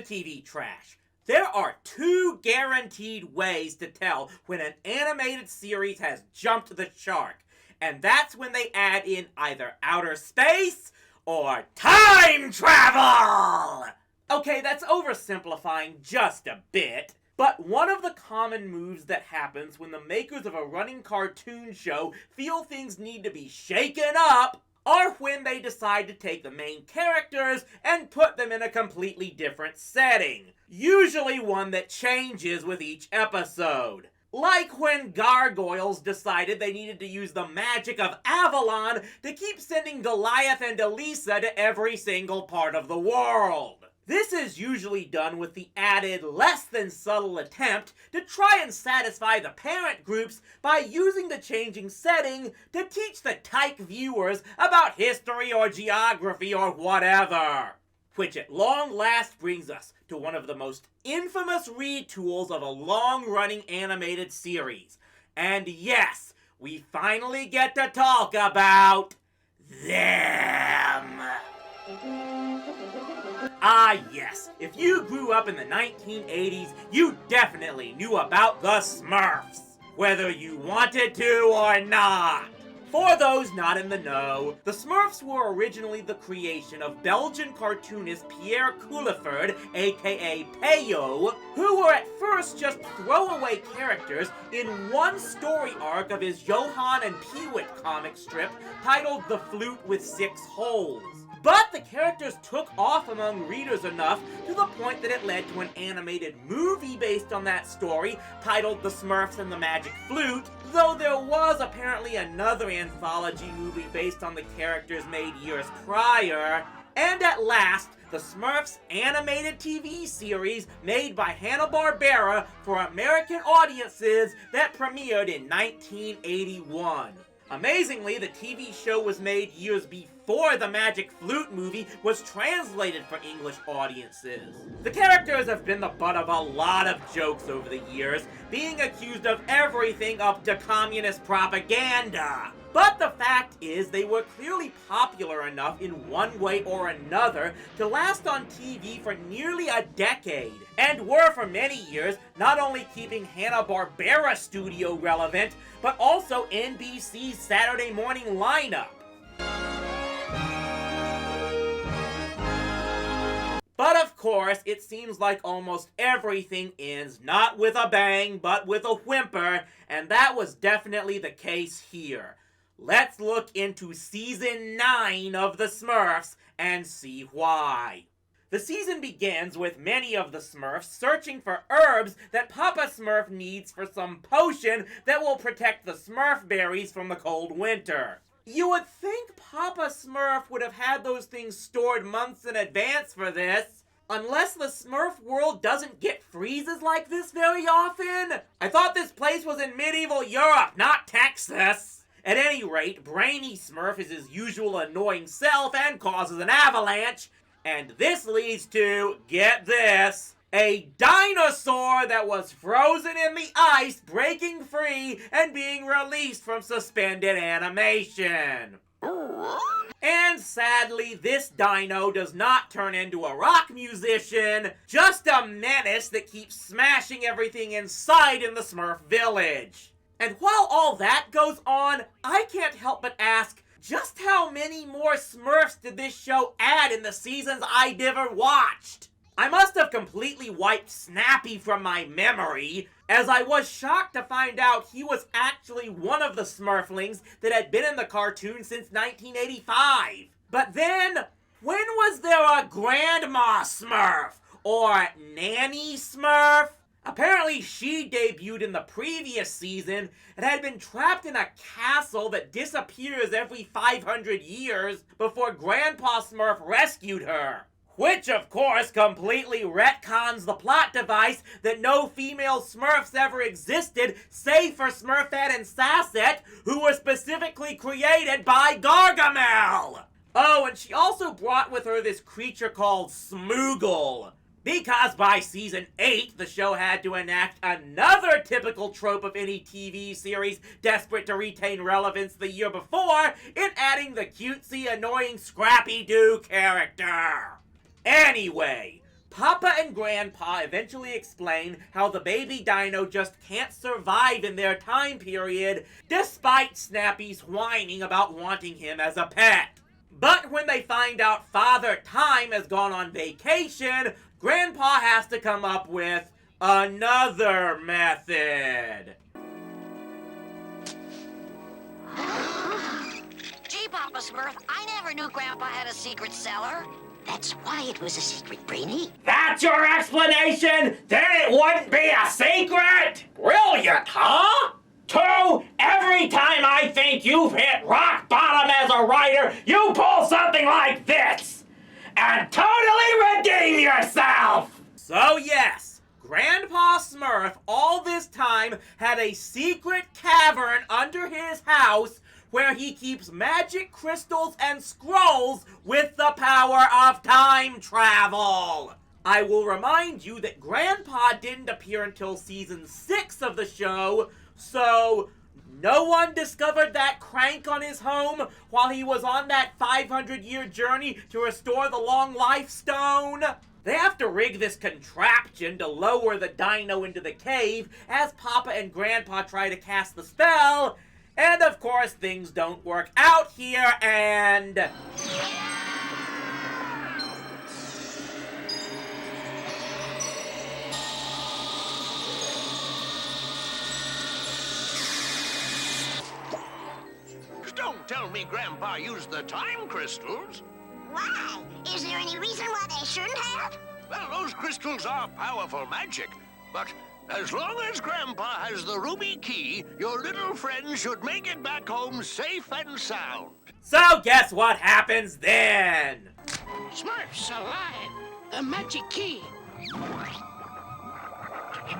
TV trash. There are two guaranteed ways to tell when an animated series has jumped the shark, and that's when they add in either outer space or time travel! Okay, that's oversimplifying just a bit, but one of the common moves that happens when the makers of a running cartoon show feel things need to be shaken up are when they decide to take the main characters and put them in a completely different setting, usually one that changes with each episode. Like when Gargoyles decided they needed to use the magic of Avalon to keep sending Goliath and Elisa to every single part of the world. This is usually done with the added, less than subtle attempt to try and satisfy the parent groups by using the changing setting to teach the tyke viewers about history or geography or whatever. Which at long last brings us to one of the most infamous retools of a long-running animated series. And yes, we finally get to talk about them. Ah yes, if you grew up in the 1980s, you definitely knew about the Smurfs, whether you wanted to or not. For those not in the know, the Smurfs were originally the creation of Belgian cartoonist Pierre Couliford, aka Peyo, who were at first just throwaway characters in one story arc of his Johann and Peewit comic strip titled The Flute with Six Holes. But the characters took off among readers enough to the point that it led to an animated movie based on that story titled The Smurfs and the Magic Flute, though there was apparently another anthology movie based on the characters made years prior. And at last, the Smurfs animated TV series made by Hanna-Barbera for American audiences that premiered in 1981. Amazingly, the TV show was made years before the Magic Flute movie was translated for English audiences. The characters have been the butt of a lot of jokes over the years, being accused of everything up to communist propaganda. But the fact is, they were clearly popular enough in one way or another to last on TV for nearly a decade, and were for many years not only keeping Hanna-Barbera studio relevant, but also NBC's Saturday morning lineup. But of course, it seems like almost everything ends not with a bang, but with a whimper, and that was definitely the case here. Let's look into Season 9 of The Smurfs and see why. The season begins with many of the Smurfs searching for herbs that Papa Smurf needs for some potion that will protect the Smurf berries from the cold winter. You would think Papa Smurf would have had those things stored months in advance for this, unless the Smurf world doesn't get freezes like this very often. I thought this place was in medieval Europe, not Texas. At any rate, Brainy Smurf is his usual annoying self and causes an avalanche, and this leads to, get this, a dinosaur that was frozen in the ice breaking free and being released from suspended animation. And sadly, this dino does not turn into a rock musician, just a menace that keeps smashing everything in sight in the Smurf village. And while all that goes on, I can't help but ask, just how many more Smurfs did this show add in the seasons I never watched? I must have completely wiped Snappy from my memory, as I was shocked to find out he was actually one of the Smurflings that had been in the cartoon since 1985. But then, when was there a Grandma Smurf? Or Nanny Smurf? Apparently she debuted in the previous season and had been trapped in a castle that disappears every 500 years before Grandpa Smurf rescued her. Which, of course, completely retcons the plot device that no female Smurfs ever existed, save for Smurfette and Sassette, who were specifically created by Gargamel! Oh, and she also brought with her this creature called Smoogle. Because by season 8, the show had to enact another typical trope of any TV series desperate to retain relevance the year before in adding the cutesy, annoying Scrappy-Doo character. Anyway, Papa and Grandpa eventually explain how the baby dino just can't survive in their time period, despite Snappy's whining about wanting him as a pet. But when they find out Father Time has gone on vacation, Grandpa has to come up with another method. Gee, Papa Smurf, I never knew Grandpa had a secret cellar. That's why it was a secret, Brainy. That's your explanation? Then it wouldn't be a secret? Brilliant, huh? 2, every time I think you've hit rock bottom as a writer, you pull something like this and totally redeem yourself! So yes, Grandpa Smurf all this time had a secret cavern under his house where he keeps magic crystals and scrolls with the power of time travel. I will remind you that Grandpa didn't appear until season 6 of the show, so no one discovered that crank on his home while he was on that 500-year journey to restore the long life stone. They have to rig this contraption to lower the dino into the cave as Papa and Grandpa try to cast the spell. And of course, things don't work out here, and... Don't tell me Grandpa used the time crystals. Why? Is there any reason why they shouldn't have? Well, those crystals are powerful magic, but as long as Grandpa has the ruby key, your little friend should make it back home safe and sound. So guess what happens then? Smurfs alive! The magic key!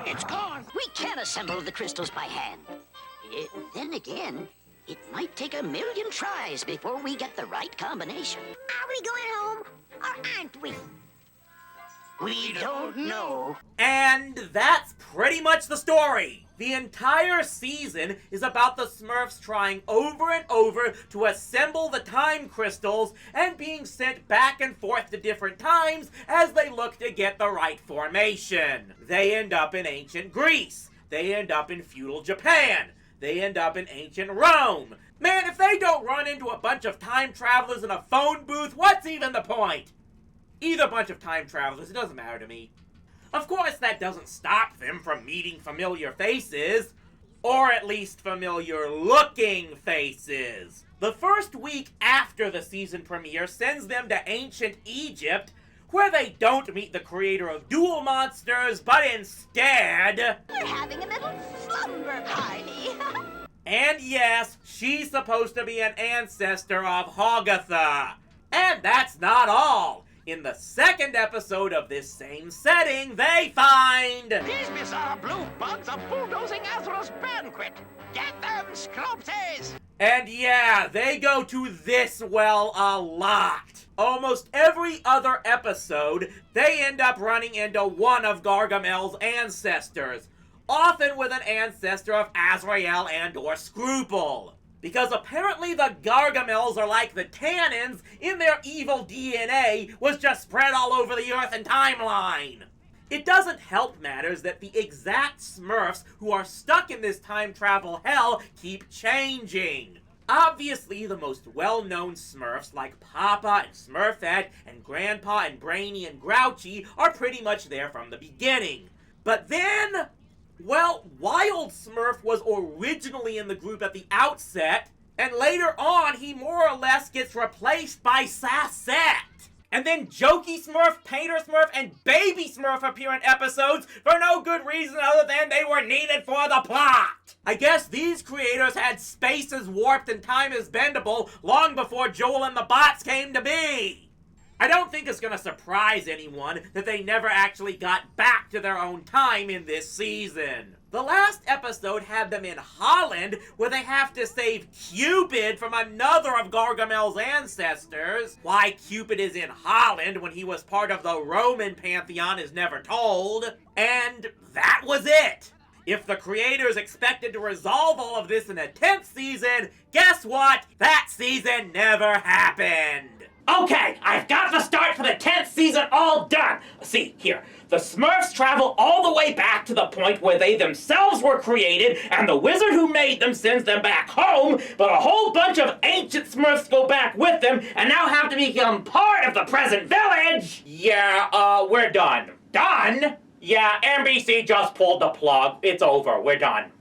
It's gone! We can assemble the crystals by hand. Then again, it might take 1,000,000 tries before we get the right combination. Are we going home, or aren't we? We don't know. And that's pretty much the story. The entire season is about the Smurfs trying over and over to assemble the time crystals and being sent back and forth to different times as they look to get the right formation. They end up in ancient Greece. They end up in feudal Japan. They end up in ancient Rome. Man, if they don't run into a bunch of time travelers in a phone booth, what's even the point? Either bunch of time travelers, it doesn't matter to me. Of course, that doesn't stop them from meeting familiar faces. Or at least familiar-looking faces. The first week after the season premiere sends them to ancient Egypt, where they don't meet the creator of Duel Monsters, but instead... We're having a little slumber party. And yes, she's supposed to be an ancestor of Hogatha. And that's not all. In the second episode of this same setting, they find... These bizarre blue bugs are bulldozing Azra's banquet! Get them, Scropses! And yeah, they go to this well a lot. Almost every other episode, they end up running into one of Gargamel's ancestors, often with an ancestor of Azrael and or Scruple. Because apparently the Gargamels are like the Tannins, in their evil DNA was just spread all over the Earth and timeline. It doesn't help matters that the exact Smurfs who are stuck in this time travel hell keep changing. Obviously, the most well-known Smurfs like Papa and Smurfette and Grandpa and Brainy and Grouchy are pretty much there from the beginning. But then... well, Wild Smurf was originally in the group at the outset, and later on he more or less gets replaced by Sassette. And then Jokey Smurf, Painter Smurf, and Baby Smurf appear in episodes for no good reason other than they were needed for the plot. I guess these creators had spaces warped and time is bendable long before Joel and the Bots came to be. I don't think it's gonna surprise anyone that they never actually got back to their own time in this season. The last episode had them in Holland, where they have to save Cupid from another of Gargamel's ancestors. Why Cupid is in Holland when he was part of the Roman pantheon is never told. And that was it. If the creators expected to resolve all of this in a 10th season, guess what? That season never happened. Okay, I've got the start for the 10th season all done. See, here. The Smurfs travel all the way back to the point where they themselves were created, and the wizard who made them sends them back home, but a whole bunch of ancient Smurfs go back with them, and now have to become part of the present village! Yeah, we're done. Done? Yeah, NBC just pulled the plug. It's over. We're done.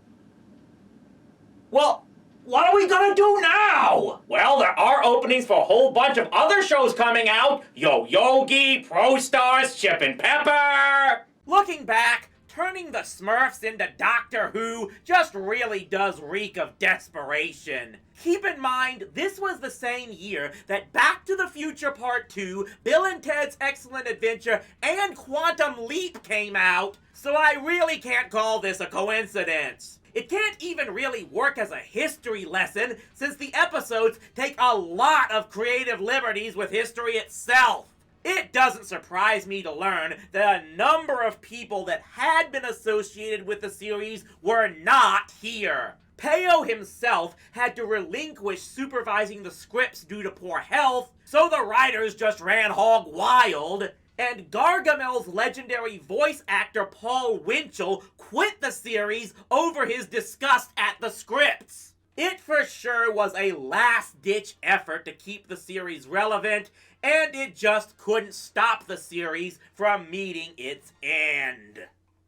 Well, what are we gonna do now? Well, there are openings for a whole bunch of other shows coming out. Yo Yogi, Pro Stars, Chip and Pepper. Looking back, turning the Smurfs into Doctor Who just really does reek of desperation. Keep in mind, this was the same year that Back to the Future Part 2, Bill and Ted's Excellent Adventure, and Quantum Leap came out, so I really can't call this a coincidence. It can't even really work as a history lesson, since the episodes take a lot of creative liberties with history itself. It doesn't surprise me to learn that a number of people that had been associated with the series were not here. Peo himself had to relinquish supervising the scripts due to poor health, so the writers just ran hog wild. And Gargamel's legendary voice actor Paul Winchell quit the series over his disgust at the scripts. It for sure was a last-ditch effort to keep the series relevant, and it just couldn't stop the series from meeting its end.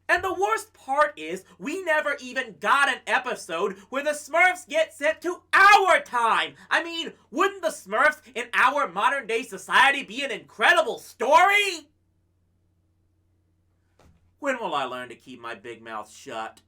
And the worst part is, we never even got an episode where the Smurfs get sent to our time. I mean, wouldn't the Smurfs in our modern day society be an incredible story? When will I learn to keep my big mouth shut?